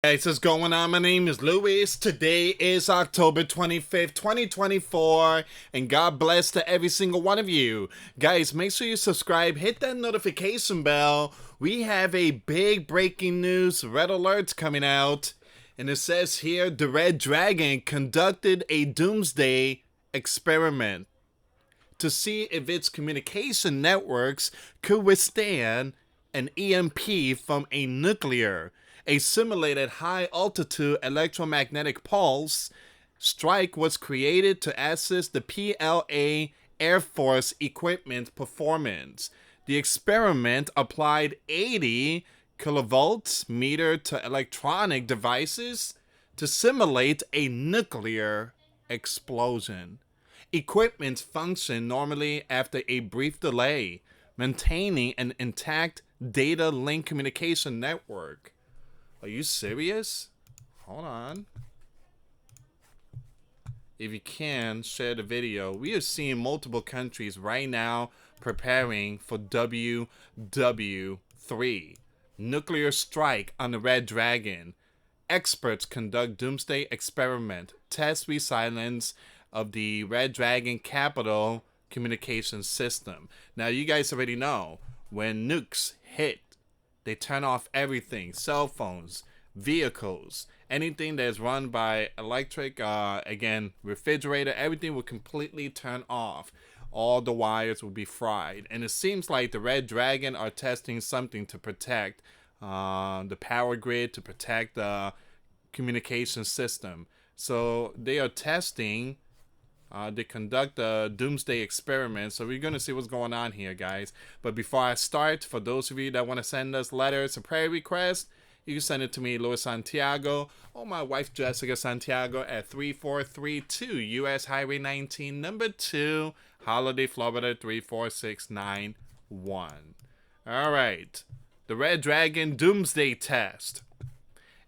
Hey, what's going on? My name is Luis. Today is October 25th, 2024, and God bless to every single one of you. Guys, make sure you subscribe, hit that notification bell. We have a big breaking news, red alerts coming out, and it says here the Red Dragon conducted a Doomsday experiment to see if its communication networks could withstand an EMP from a nuclear. A simulated high-altitude electromagnetic pulse strike was created to assess the PLA Air Force equipment performance. The experiment applied 80 kilovolts meter to electronic devices to simulate a nuclear explosion. Equipment function normally after a brief delay, maintaining an intact data link communication network. Are you serious? Hold on. If you can, share the video. We are seeing multiple countries right now preparing for WW3. Nuclear strike on the Red Dragon. Experts conduct Doomsday experiment. Test resilience of the Red Dragon capital communication system. Now, you guys already know, when nukes hit, they turn off everything. Cell phones, vehicles, anything that's run by electric, again, refrigerator, everything will completely turn off. All the wires will be fried. And it seems like the Red Dragon are testing something to protect the power grid, to protect the communication system. So they are testing. They conduct a Doomsday experiment, so we're going to see what's going on here, guys. But before I start, for those of you that want to send us letters or prayer requests, you can send it to me, US Santiago, or my wife, Jessica Santiago, at 3432 US Highway 19, number 2, Holiday, Florida, 34691. All right, the Red Dragon Doomsday test.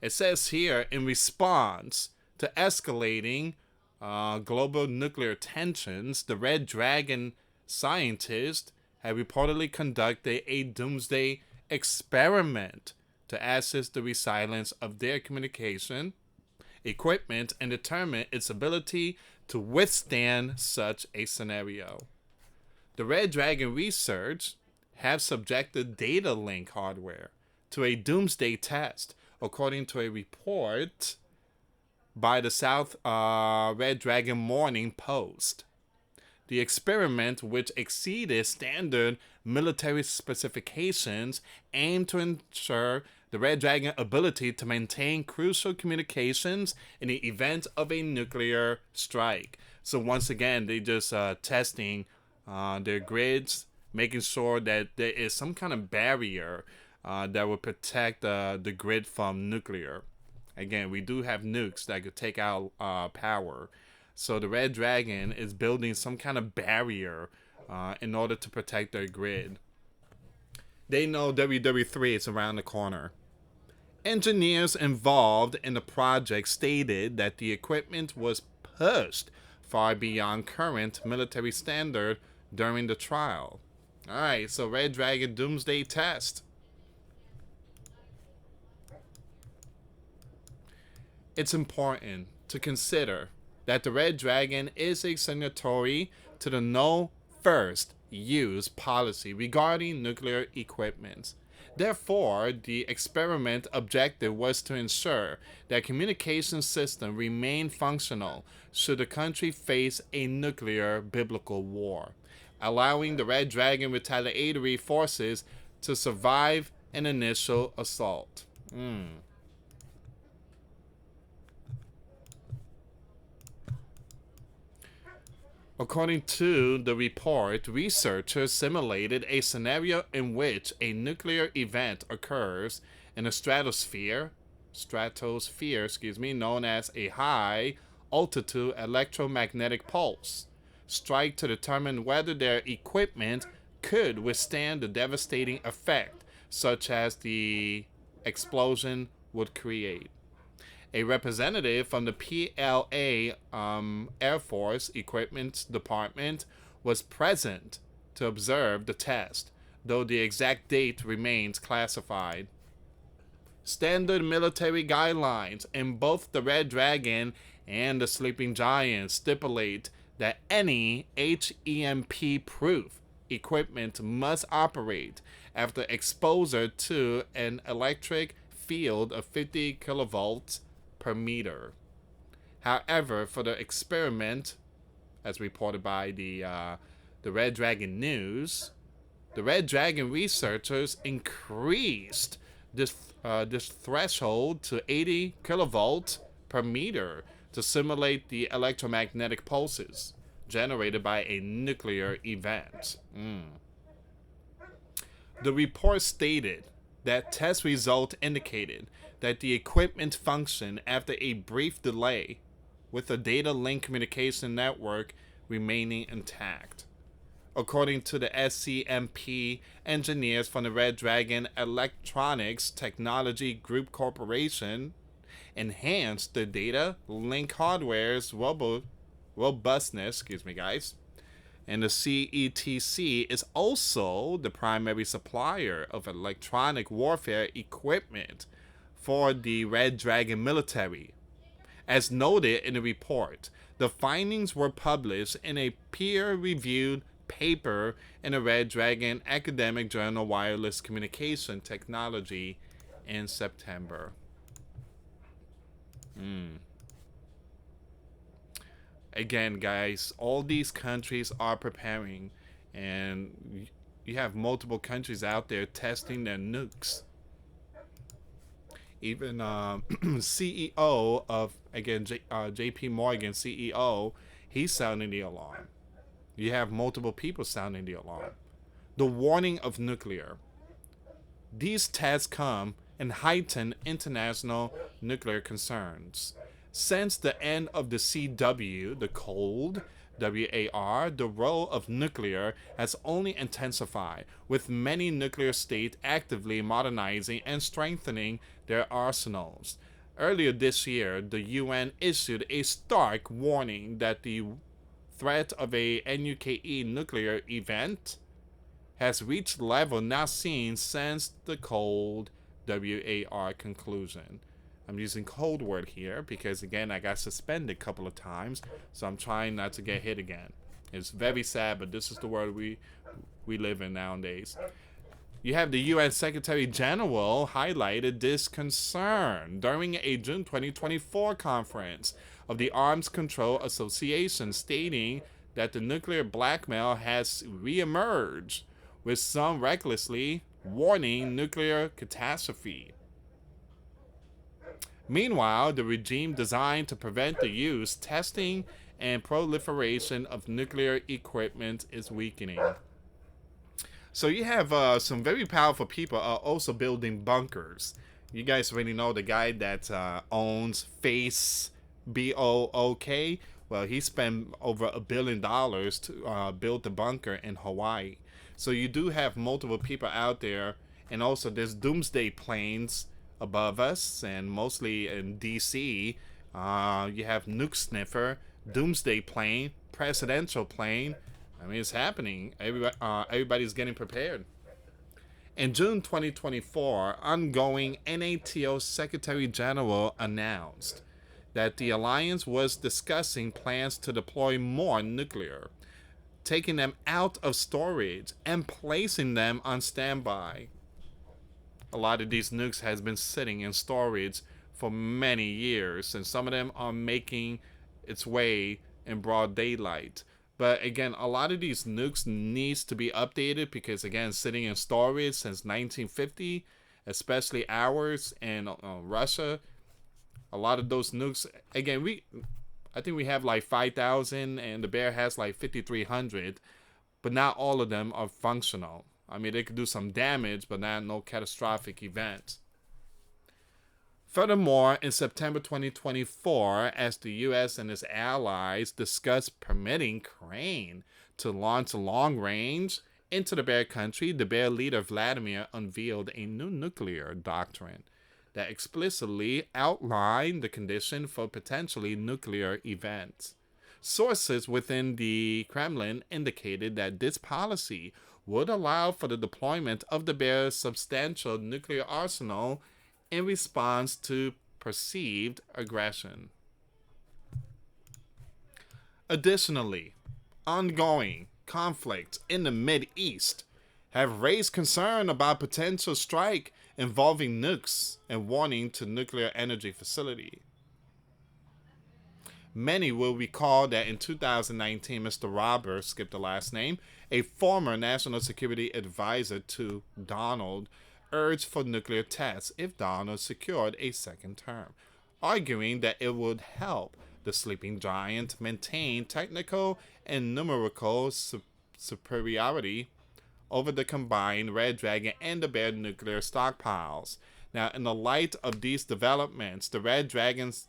It says here, in response to escalating global nuclear tensions, the Red Dragon scientists have reportedly conducted a Doomsday experiment to assess the resilience of their communication equipment and determine its ability to withstand such a scenario. The Red Dragon research have subjected data link hardware to a Doomsday test, according to a report by the South Red Dragon Morning Post. The experiment, which exceeded standard military specifications, aimed to ensure the Red Dragon ability to maintain crucial communications in the event of a nuclear strike. So once again, they just testing their grids, making sure that there is some kind of barrier that will protect the grid from nuclear. Again, we do have nukes that could take out power. So the Red Dragon is building some kind of barrier in order to protect their grid. They know WW3 is around the corner. Engineers involved in the project stated that the equipment was pushed far beyond current military standard during the trial. Alright, so Red Dragon Doomsday test. It's important to consider that the Red Dragon is a signatory to the No First Use policy regarding nuclear equipment. Therefore, the experiment objective was to ensure that communication system remain functional should the country face a nuclear biblical war, allowing the Red Dragon retaliatory forces to survive an initial assault. According to the report, researchers simulated a scenario in which a nuclear event occurs in a stratosphere, known as a high altitude electromagnetic pulse, strike to determine whether their equipment could withstand the devastating effect such as the explosion would create. A representative from the PLA Air Force Equipment Department was present to observe the test, though the exact date remains classified. Standard military guidelines in both the Red Dragon and the Sleeping Giant stipulate that any HEMP-proof equipment must operate after exposure to an electric field of 50 kilovolts per meter. However, for the experiment, as reported by the Red Dragon News, the Red Dragon researchers increased this threshold to 80 kilovolts per meter to simulate the electromagnetic pulses generated by a nuclear event. The report stated that test results indicated that the equipment functioned after a brief delay, with the data link communication network remaining intact. According to the SCMP engineers from the Red Dragon Electronics Technology Group Corporation, enhanced the data link hardware's robustness, and the CETC is also the primary supplier of electronic warfare equipment for the Red Dragon military. As noted in the report, the findings were published in a peer-reviewed paper in the Red Dragon Academic Journal Wireless Communication Technology in September. Again, guys, all these countries are preparing, and you have multiple countries out there testing their nukes. Even CEO of, again, JP Morgan CEO, he's sounding the alarm. You have multiple people sounding the alarm. The warning of nuclear. These tests come and heighten international nuclear concerns. Since the end of the CW, the Cold WAR, the role of nuclear has only intensified, with many nuclear states actively modernizing and strengthening their arsenals. Earlier this year, the UN issued a stark warning that the threat of a NUKE nuclear event has reached level not seen since the Cold WAR conclusion. I'm using cold word here because, again, I got suspended a couple of times, so I'm trying not to get hit again. It's very sad, but this is the world we live in nowadays. You have the UN Secretary General highlighted this concern during a June 2024 conference of the Arms Control Association, stating that the nuclear blackmail has re-emerged, with some recklessly warning nuclear catastrophe. Meanwhile, the regime designed to prevent the use, testing, and proliferation of nuclear equipment is weakening. So you have some very powerful people also building bunkers. You guys already know the guy that owns Face BOOK. Well, he spent over $1 billion to build the bunker in Hawaii. So you do have multiple people out there, and also there's Doomsday planes above us, and mostly in DC. You have Nuke Sniffer, Doomsday plane, presidential plane. I mean, it's happening. Everybody's getting prepared. In June 2024, ongoing NATO Secretary General announced that the alliance was discussing plans to deploy more nuclear, taking them out of storage and placing them on standby. A lot of these nukes has been sitting in storage for many years, and some of them are making its way in broad daylight. But again, a lot of these nukes needs to be updated because, again, sitting in storage since 1950, especially ours and Russia, a lot of those nukes, again, I think we have like 5,000 and the Bear has like 5,300, but not all of them are functional. I mean, they could do some damage, but no catastrophic event. Furthermore, in September 2024, as the U.S. and its allies discussed permitting Ukraine to launch long range into the Bear country, the Bear leader Vladimir unveiled a new nuclear doctrine that explicitly outlined the condition for potentially nuclear events. Sources within the Kremlin indicated that this policy would allow for the deployment of the Bear's substantial nuclear arsenal in response to perceived aggression. Additionally, ongoing conflicts in the Mideast have raised concern about potential strike involving nukes and warning to nuclear energy facility. Many will recall that in 2019, Mr. Roberts, skip the last name, a former national security advisor to Donald, urged for nuclear tests if Donald secured a second term, arguing that it would help the sleeping giant maintain technical and numerical superiority over the combined Red Dragon and the Bear nuclear stockpiles. Now, in the light of these developments, the Red Dragon's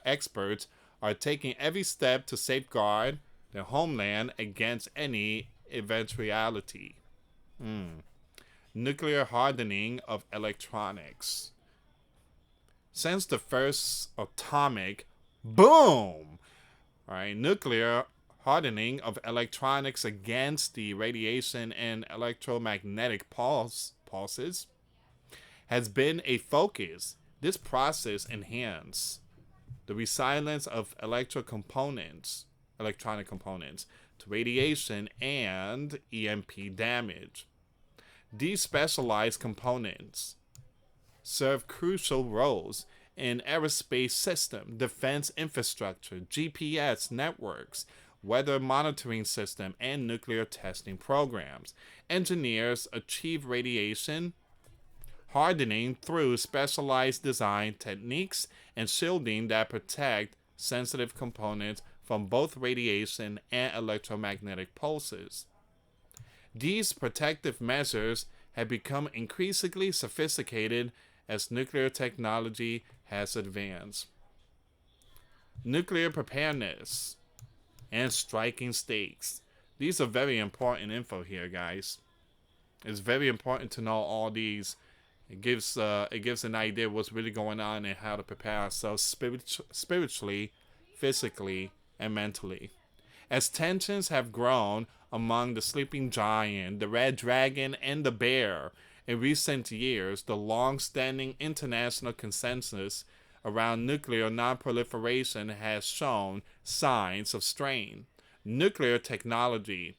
experts are taking every step to safeguard their homeland against any eventuality. Nuclear hardening of electronics. Since the first atomic boom, right, nuclear hardening of electronics against the radiation and electromagnetic pulses has been a focus. This process enhances the resilience of electronic components to radiation and EMP damage. These specialized components serve crucial roles in aerospace system, defense infrastructure, GPS networks, weather monitoring system, and nuclear testing programs. Engineers achieve radiation hardening through specialized design techniques and shielding that protect sensitive components from both radiation and electromagnetic pulses. These protective measures have become increasingly sophisticated as nuclear technology has advanced. Nuclear preparedness and striking stakes. These are very important info here, guys. It's very important to know all these. It gives an idea of what's really going on and how to prepare ourselves spiritually, physically, and mentally. As tensions have grown among the sleeping giant, the red dragon, and the bear in recent years, the long-standing international consensus around nuclear non-proliferation has shown signs of strain. Nuclear technology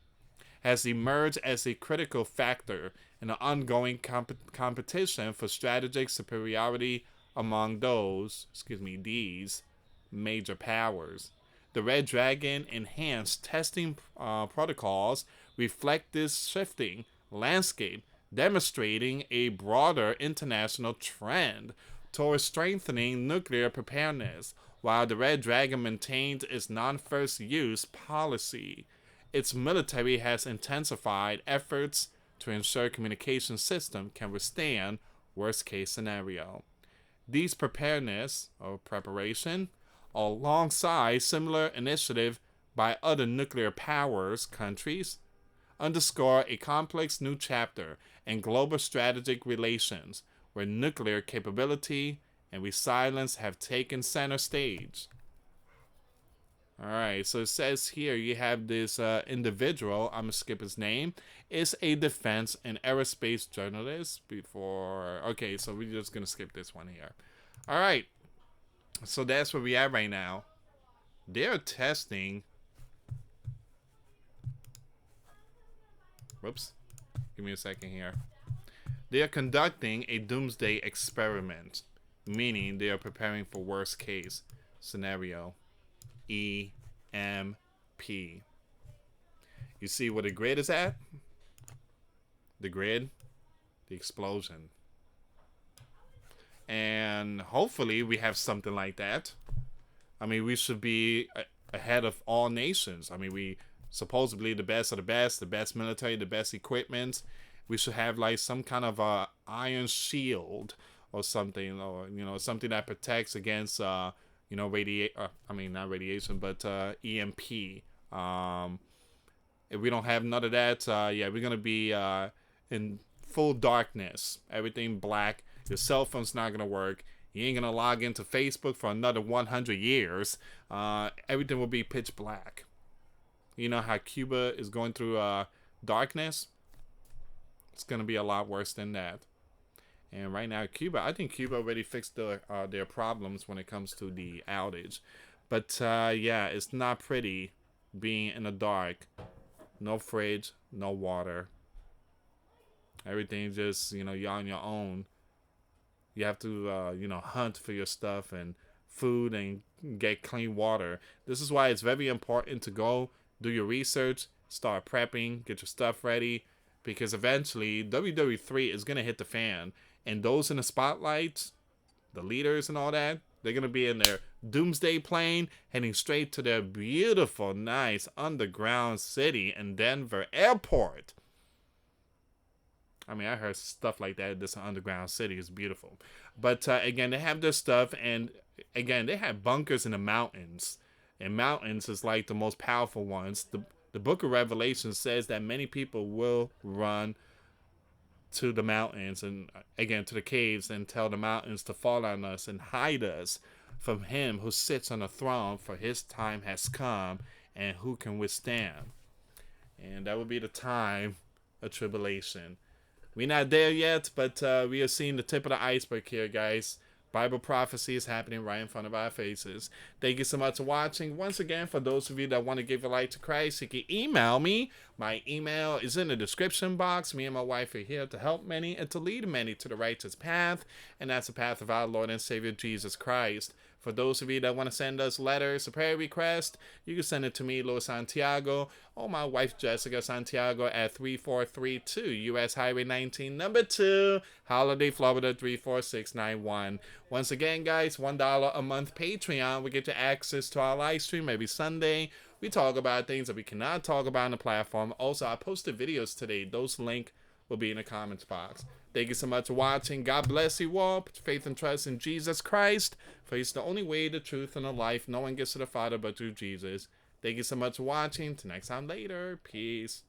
has emerged as a critical factor in the ongoing competition for strategic superiority among these major powers. The Red Dragon enhanced testing protocols reflect this shifting landscape, demonstrating a broader international trend towards strengthening nuclear preparedness, while the Red Dragon maintains its non-first use policy. Its military has intensified efforts to ensure communication system can withstand worst-case scenario. These preparedness or preparation, alongside similar initiative by other nuclear powers countries, underscore a complex new chapter in global strategic relations where nuclear capability and resilience have taken center stage. Alright, so it says here you have this individual, I'm going to skip his name, is a defense and aerospace journalist before... Okay, so we're just going to skip this one here. Alright, so that's where we are right now. They're testing... Whoops. Give me a second here. They are conducting a doomsday experiment, meaning they are preparing for worst case scenario. EMP. You see where the grid is at? The grid, the explosion. And hopefully we have something like that. I mean, we should be ahead of all nations. I mean, we supposedly the best of the best military, the best equipment. We should have like some kind of a iron shield or something, or something that protects against not radiation, but EMP. If we don't have none of that, yeah, we're gonna be in full darkness. Everything black. Your cell phone's not gonna work. You ain't gonna log into Facebook for another 100 years. Everything will be pitch black. You know how Cuba is going through darkness? It's gonna be a lot worse than that. And right now, Cuba, I think Cuba already fixed their problems when it comes to the outage. But yeah, it's not pretty being in the dark. No fridge, no water. Everything just, you're on your own. You have to, hunt for your stuff and food and get clean water. This is why it's very important to go do your research, start prepping, get your stuff ready, because eventually WWE3 is going to hit the fan. And those in the spotlights, the leaders and all that, they're going to be in their Doomsday plane, heading straight to their beautiful, nice underground city in Denver Airport. I mean, I heard stuff like that. This underground city is beautiful. But again, they have their stuff. And again, they have bunkers in the mountains. And mountains is like the most powerful ones. The book of Revelation says that many people will run to the mountains and again to the caves and tell the mountains to fall on us and hide us from him who sits on the throne, for his time has come, and who can withstand. And that will be the time of tribulation. We're not there yet, but we are seeing the tip of the iceberg here, guys. Bible prophecy is happening right in front of our faces. Thank you so much for watching. Once again, for those of you that want to give your life to Christ, you can email me. My email is in the description box. Me and my wife are here to help many and to lead many to the righteous path, and that's the path of our Lord and Savior Jesus Christ. For those of you that want to send us letters, a prayer request, you can send it to me, US Santiago, or my wife, Jessica Santiago, at 3432 US Highway 19, number 2, Holiday, Florida 34691. Once again, guys, $1 a month Patreon. We get you access to our live stream every Sunday. We talk about things that we cannot talk about on the platform. Also, I posted videos today. Those links will be in the comments box. Thank you so much for watching. God bless you all. Put your faith and trust in Jesus Christ, for he's the only way, the truth, and the life. No one gets to the Father but through Jesus. Thank you so much for watching. Till next time later. Peace.